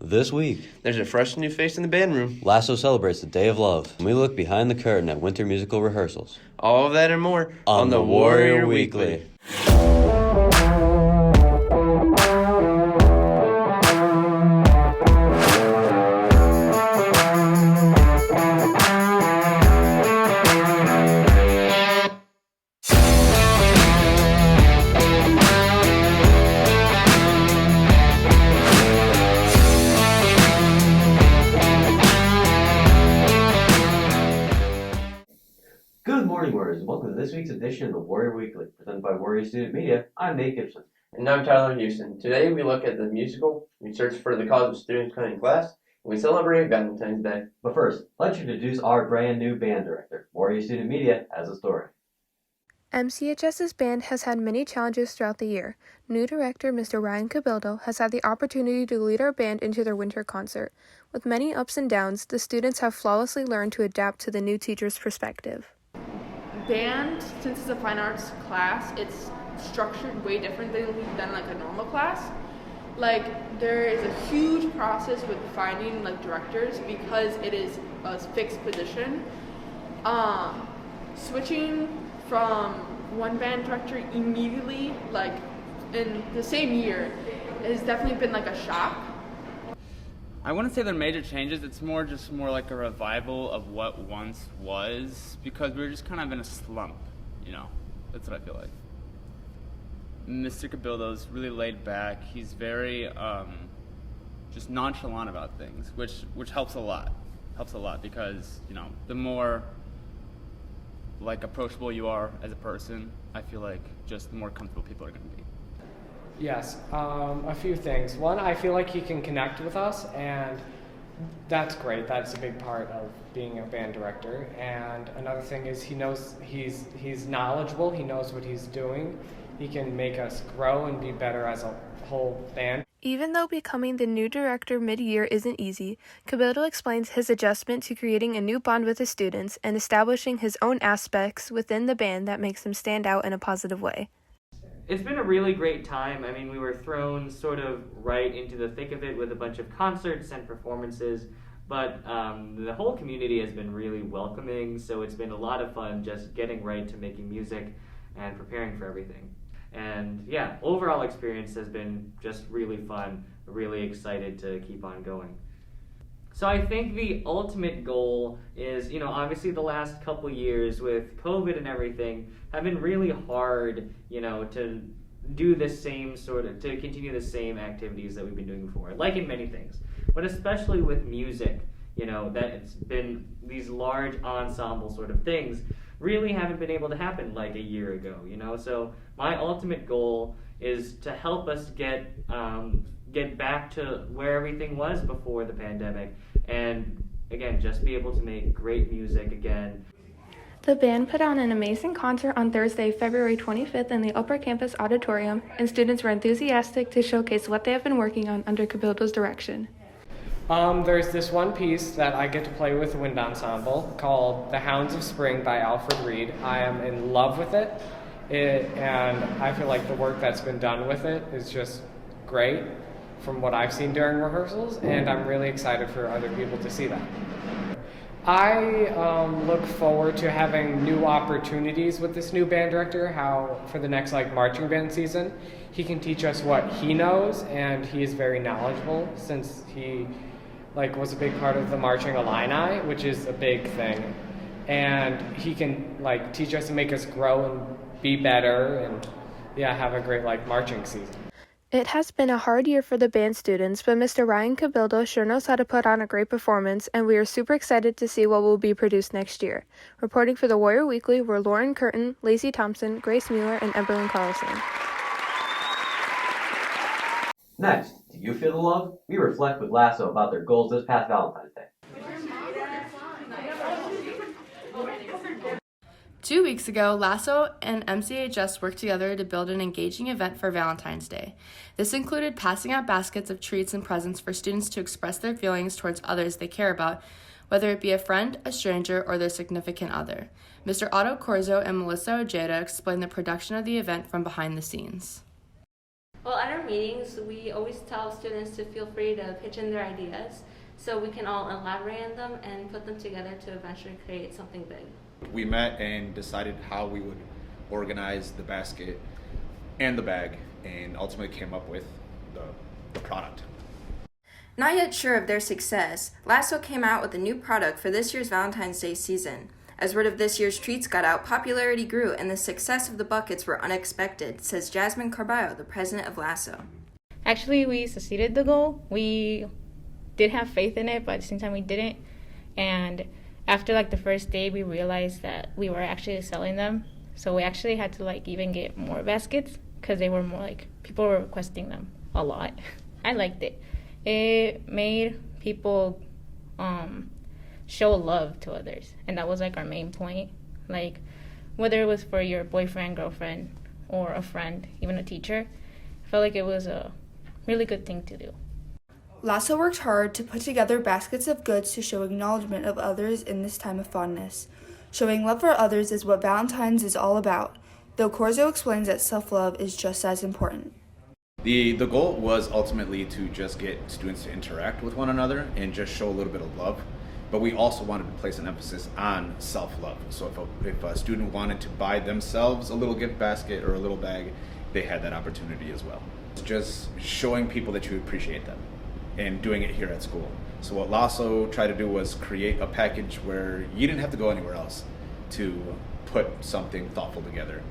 This week, there's a fresh new face in the band room. Lasso celebrates the Day of Love, and we look behind the curtain at winter musical rehearsals. All of that and more on the Warrior Weekly. Good morning, Warriors, and welcome to this week's edition of the Warrior Weekly, presented by Warrior Student Media. I'm Nate Gibson. And I'm Tyler Houston. Today we look at the musical, we search for the cause of students coming to class, and we celebrate Valentine's Day. But first, let's introduce our brand new band director. Warrior Student Media has a story. MCHS's band has had many challenges throughout the year. New director Mr. Ryan Cabildo has had the opportunity to lead our band into their winter concert. With many ups and downs, the students have flawlessly learned to adapt to the new teacher's perspective. Band, since it's a fine arts class, it's structured way differently than like a normal class. Like, there is a huge process with finding like directors because it is a fixed position. Switching from one band director immediately, like in the same year, has definitely been like a shock. I wouldn't say they're major changes. It's more like a revival of what once was, because we were just kind of in a slump, you know. That's what I feel like. Mr. Cabildo's really laid back. He's very just nonchalant about things, which helps a lot. Helps a lot because, you know, the more like approachable you are as a person, I feel like just the more comfortable people are going to be. Yes, a few things. One, I feel like he can connect with us, and that's great. That's a big part of being a band director. And another thing is he's knowledgeable. He knows what he's doing. He can make us grow and be better as a whole band. Even though becoming the new director mid-year isn't easy, Cabildo explains his adjustment to creating a new bond with his students and establishing his own aspects within the band that makes him stand out in a positive way. It's been a really great time. I mean, we were thrown sort of right into the thick of it with a bunch of concerts and performances, but the whole community has been really welcoming, so it's been a lot of fun just getting right to making music and preparing for everything. And yeah, overall experience has been just really fun, really excited to keep on going. So I think the ultimate goal is, you know, obviously the last couple years with COVID and everything have been really hard, you know, to do the same to continue the same activities that we've been doing before, like in many things, but especially with music, you know, that it's been these large ensemble sort of things really haven't been able to happen like a year ago, you know. So my ultimate goal is to help us get back to where everything was before the pandemic, and again, just be able to make great music again. The band put on an amazing concert on Thursday, February 25th in the Upper Campus Auditorium, and students were enthusiastic to showcase what they have been working on under Cabildo's direction. There's this one piece that I get to play with wind ensemble called The Hounds of Spring by Alfred Reed. I am in love with it, and I feel like the work that's been done with it is just great from what I've seen during rehearsals, and I'm really excited for other people to see that. I look forward to having new opportunities with this new band director, how for the next marching band season, he can teach us what he knows, and he is very knowledgeable since he was a big part of the marching Illini, which is a big thing. And he can teach us and make us grow and be better and have a great marching season. It has been a hard year for the band students, but Mr. Ryan Cabildo sure knows how to put on a great performance, and we are super excited to see what will be produced next year. Reporting for the Warrior Weekly were Lauren Curtin, Lacey Thompson, Grace Mueller, and Eberlyn Carlson. Next, do you feel the love? We reflect with Lasso about their goals this past Valentine's Day. 2 weeks ago, Lasso and MCHS worked together to build an engaging event for Valentine's Day. This included passing out baskets of treats and presents for students to express their feelings towards others they care about, whether it be a friend, a stranger, or their significant other. Mr. Otto Corzo and Melissa Ojeda explained the production of the event from behind the scenes. Well, at our meetings, we always tell students to feel free to pitch in their ideas so we can all elaborate on them and put them together to eventually create something big. We met and decided how we would organize the basket and the bag, and ultimately came up with the product. Not yet sure of their success, Lasso came out with a new product for this year's Valentine's Day season. As word of this year's treats got out, popularity grew and the success of the buckets were unexpected, says Jasmine Carballo, the president of Lasso. Actually, we succeeded the goal. We did have faith in it, but at the same time we didn't. And after the first day, we realized that we were actually selling them. So we actually had to even get more baskets because they were more people were requesting them a lot. I liked it. It made people show love to others, and that was our main point. Whether it was for your boyfriend, girlfriend, or a friend, even a teacher, I felt like it was a really good thing to do. Lasso worked hard to put together baskets of goods to show acknowledgement of others in this time of fondness. Showing love for others is what Valentine's is all about, though Corzo explains that self-love is just as important. The goal was ultimately to just get students to interact with one another and just show a little bit of love. But we also wanted to place an emphasis on self-love. So if a student wanted to buy themselves a little gift basket or a little bag, they had that opportunity as well. It's just showing people that you appreciate them and doing it here at school. So what Lasso tried to do was create a package where you didn't have to go anywhere else to put something thoughtful together.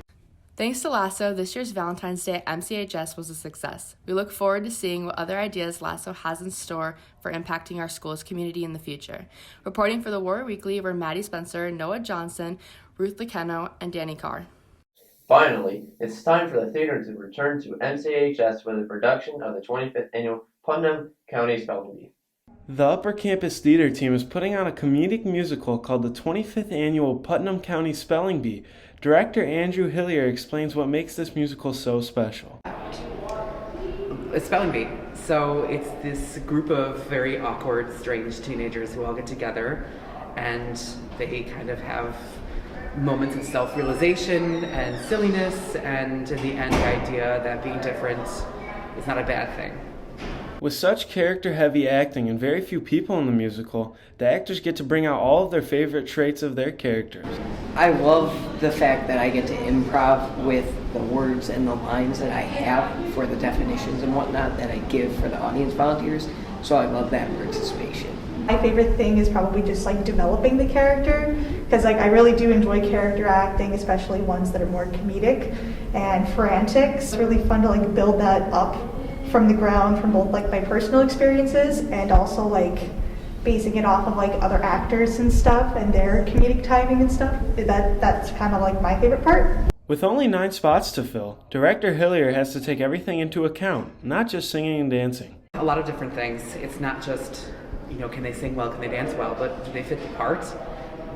Thanks to Lasso, this year's Valentine's Day at MCHS was a success. We look forward to seeing what other ideas Lasso has in store for impacting our school's community in the future. Reporting for the Warrior Weekly were Maddie Spencer, Noah Johnson, Ruth Lekeno, and Danny Carr. Finally, it's time for the theater to return to MCHS for the production of the 25th Annual Putnam County Spelling Bee. The Upper Campus Theater Team is putting on a comedic musical called the 25th Annual Putnam County Spelling Bee. Director Andrew Hillier explains what makes this musical so special. A spelling bee. So it's this group of very awkward, strange teenagers who all get together and they kind of have moments of self-realization and silliness, and in the end the idea that being different is not a bad thing. With such character-heavy acting and very few people in the musical, the actors get to bring out all of their favorite traits of their characters. I love the fact that I get to improv with the words and the lines that I have for the definitions and whatnot that I give for the audience volunteers, so I love that participation. My favorite thing is probably just developing the character, because I really do enjoy character acting, especially ones that are more comedic and frantic. It's really fun to build that up from the ground from both my personal experiences and also basing it off of other actors and stuff and their comedic timing and stuff. That's kind of my favorite part. With only 9 spots to fill, Director Hillier has to take everything into account, not just singing and dancing. A lot of different things. It's not just, can they sing well, can they dance well, but do they fit the part?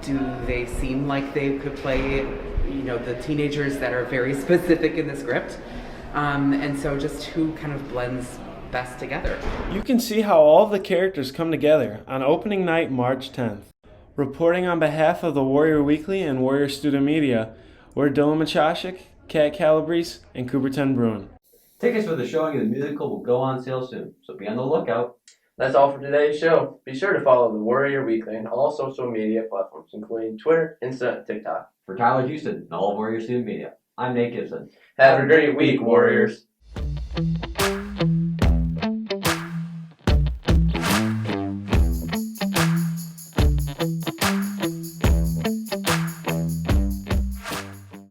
Do they seem like they could play, the teenagers that are very specific in the script? And so just who kind of blends best together. You can see how all of the characters come together on opening night, March 10th. Reporting on behalf of the Warrior Weekly and Warrior Student Media, we're Dylan Machashik, Kat Calabrese, and Cooperton Bruin. Tickets for the showing of the musical will go on sale soon, so be on the lookout. That's all for today's show. Be sure to follow the Warrior Weekly on all social media platforms, including Twitter, Insta, and TikTok. For Tyler Houston and all of Warrior Student Media, I'm Nate Gibson. Have a great week, Warriors.